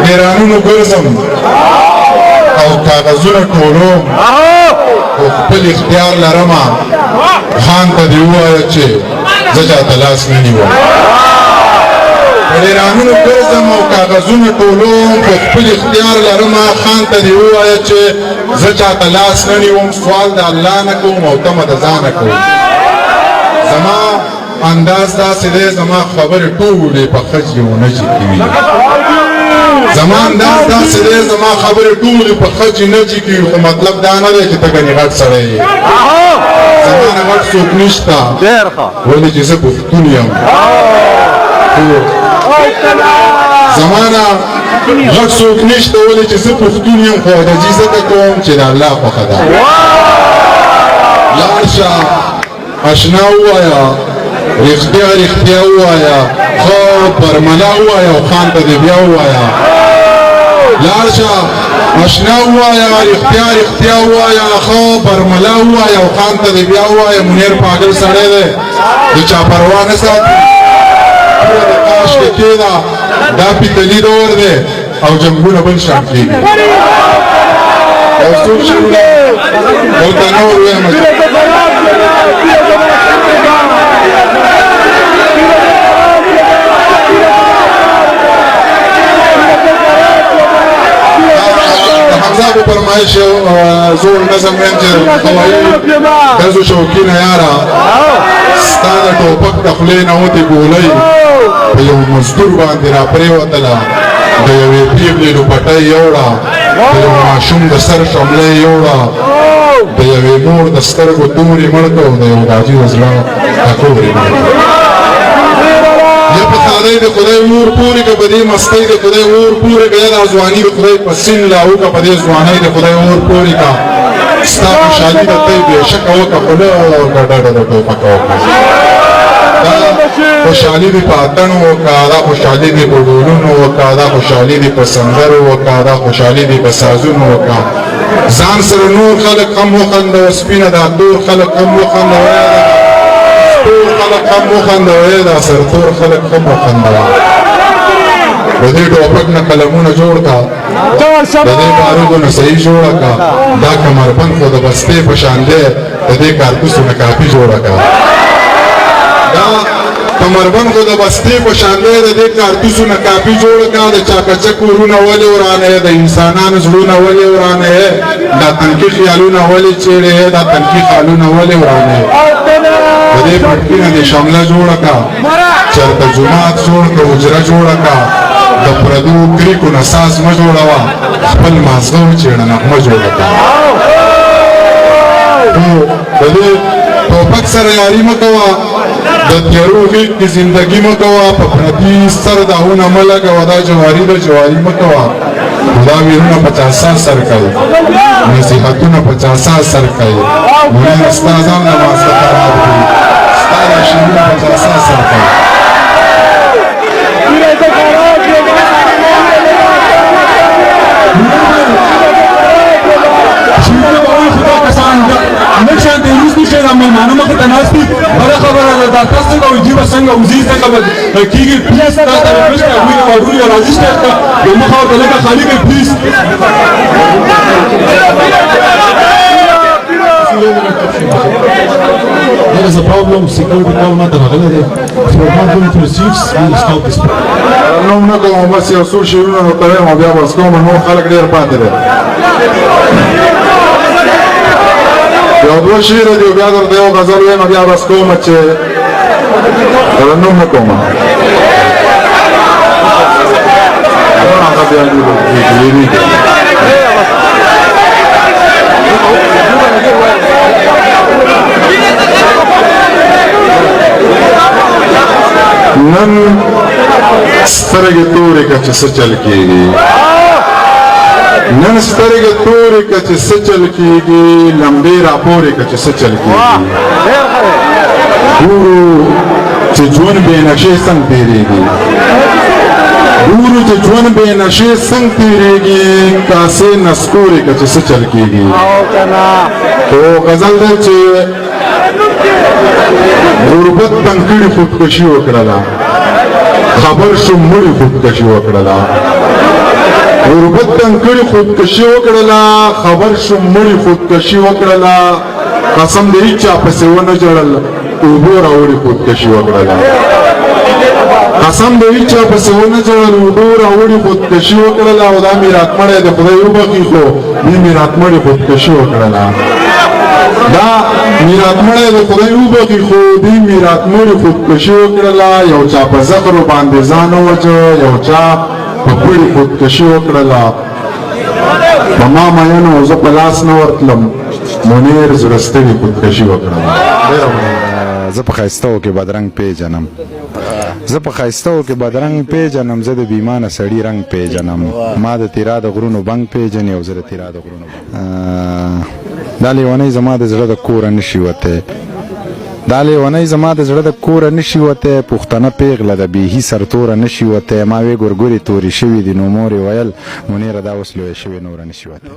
ډیرانونو ګرځم او کاغذونه ټولوم خو خپل اختیار لرمه خان ته دې ووایه چې زه چاته لاس نه نیوم په ډیرانونو ګرځم او کاغذونه ټولوم خو خپل اختیار لرمه خان ته دې ووایه چې زه چاته لاس نه نیوم سوال د الله نه کوم او تمه د ځانه کوم زما انداز داسې دی زما خبرې ټولې په خجلې ونه جګې وي زما انداز داسې دی زما خبرې ټولې په خجې نه جګې وي خو مطلب دا نه دی چې ته ګنې غټ سړی یې زما نه غټ څوک نشته ولې چې زه پښتون یم زما نه غټ څوک نشته ولې چې زه پښتون یم خو ادجي ځکه کوم چې د الله خوښه ده لاړ شه اشنا ووایه رښتیا رښتیا ووایه ښه برملا ووایه او خان ته دې بیا ووایه لاړ شه اشنا ووایه رښتیا رښتیا ووایه ښه برملا ووایه او خان ته دې بیا ووایه منیر پاگل سړی دی د چا پروا نه ساتي د کاش کې کېده دا پیتلي دور دی او جنګونه بل شان کېږي او څوک شروع دلته نه ور ویم حمزه په فرمایش زور نظم ویم چې هوایي ډزو شوقینه یاره ستا د ټوپک د خولې نه وتې ګولۍ په یو مزدور باندې را پرېوتله د یوې پیغلې لوپټۍ یوړه د یو ماشوم د سر شملۍ یوړه د یوې مور د سترګو تورې مړ کړه او د یو ګاجي د زړه ټکورې مړ کړه یا په خدای د خدای اور پورې که په دې مستۍ د خدای اور پورې که یا دا ځواني د خدای په سین لاهو که په دې ځوانۍ د خدای اور پورې که ستا خوشحالي د تی بېشکه وکړه خو نه ډډه د ټوپکه وکړه دا خوشحالي دې په اتڼو وکړه دا خوشحالي دې په ډولونو وکړه دا خوشحالي دې په سندرو وکړه دا خوشحالي دې په سازونو وکړه ځان سره نور خلک هم وخندوه سپینه دا تور خلک هم وخندوه تور خلک هم وخندوه دا سرتور خلک هم وخندوه د دې ټوپک نه قلمونه جوړ کړه د دې بارودو نه صحیح جوړه کړه دا کمربند خو د بستې په شان دی د دې کارتوسو نه کاپي جوړه کړه دا کمربند خو د بستې په شان دی د دې کارتوسو نه کاپي جوړه کړه د چاکچک ورونه ولې ورانه د انسانانو زړونه ولې ورانه دا تنکي خیالونه ولې چیرې دا تنکي خیالونه ولې ورانه د دې پټکي نه دې شمله جوړه کړه چېرته جومات جوړ کړه حجره جوړه کړه د پردو کریکو نه ساز مه جوړوه خپل مازغه وچېړنه مه جوړه کړه د دې ټوپک سره یاري مه کوه د تیارو غېږ کې زندګي مه کوه په پردي سر داونه مه لګوه دا جواري د جواري مه کوه دا ویرونه 50 سر کوي نصیحتونه 50 سر کوي منیر ستا ځان نماز ته خراب کړي ستا دا شعرونه 50 سر کوي نشان د روس نشه د مېلمانو مخې ته ناست دي بله خبره ده دا تاسو څنګه وجي به څنګه وزي څنګه به کېږي پلیز تاسو ته ریکویسټ کوم وینه ورولي راځي سټیج ته یو مخه ورته لږه خالي کړئ پلیز There is a problem, security call matter راغلی دی. If you are not going to receive, we will stop this program. نو نه کوم بس یو څو شعرونه ورته وایم او بیا بس کوم نور خلک ډېر پاتې دي یو دوه شعر دي بیا درته یو غزل وایم بیا بس کوم چې ترنم نه کوم هغه بیا دی نن سترګې تورې که چې څه چل کېږي نن سترګې تورې که چې څه چل کېږي لمبې راپورې که چې څه چل کېږي ګورو چې ژوند بې نشې څنګه تېرېږي ګورو چې ژوند بې نشې څنګه تېرېږي کاسې نسکورې که چې څه چل کېږي خو غزل دی چې غربت تنکړي خودکشي وکړله خبر شو مړي خودکشي وکړله غربت تنکړي خودکشي وکړله خبر شو مړي خودکشي وکړله قسم د هیچا پسې ونه جړل اوبو راوړي خودکشي وکړله قسم د هیچا پسې ونه جړل اوبو راوړي خودکشي وکړله او دا میرات مړی د خدای وبخي خو دې میرات مړي خودکشي وکړله دا میرات مړی د خدای وبخي خو دې میرات مړي خودکشي وکړله یو چا په زخرو باندې ځان ووجه یو چا په پړي خودکشي وکړله په ما مینو زه په لاس نه ورتلم منیر زړه ستړي خودکشي وکړله زه په ښایستهو کې بدرنګ پیژنم زه په ښایستهو کې بدرنګ پیژنم زه د بیمانه سړي رنګ پیژنم ما د تیرا د غرونو بنګ پیژنې او زه د تیرا د غرونو دا لیونۍ زما د زړه د کوره نشي وتی دا لیونۍ زما د زړه د کوره نشي وتی پښتنه پیغله د بیهي سرتوره نشي وتی ما وې ګورګورې تورې شوي دي نو مورې ویل منیره دا اوس لویه شوې نوره نشي وتی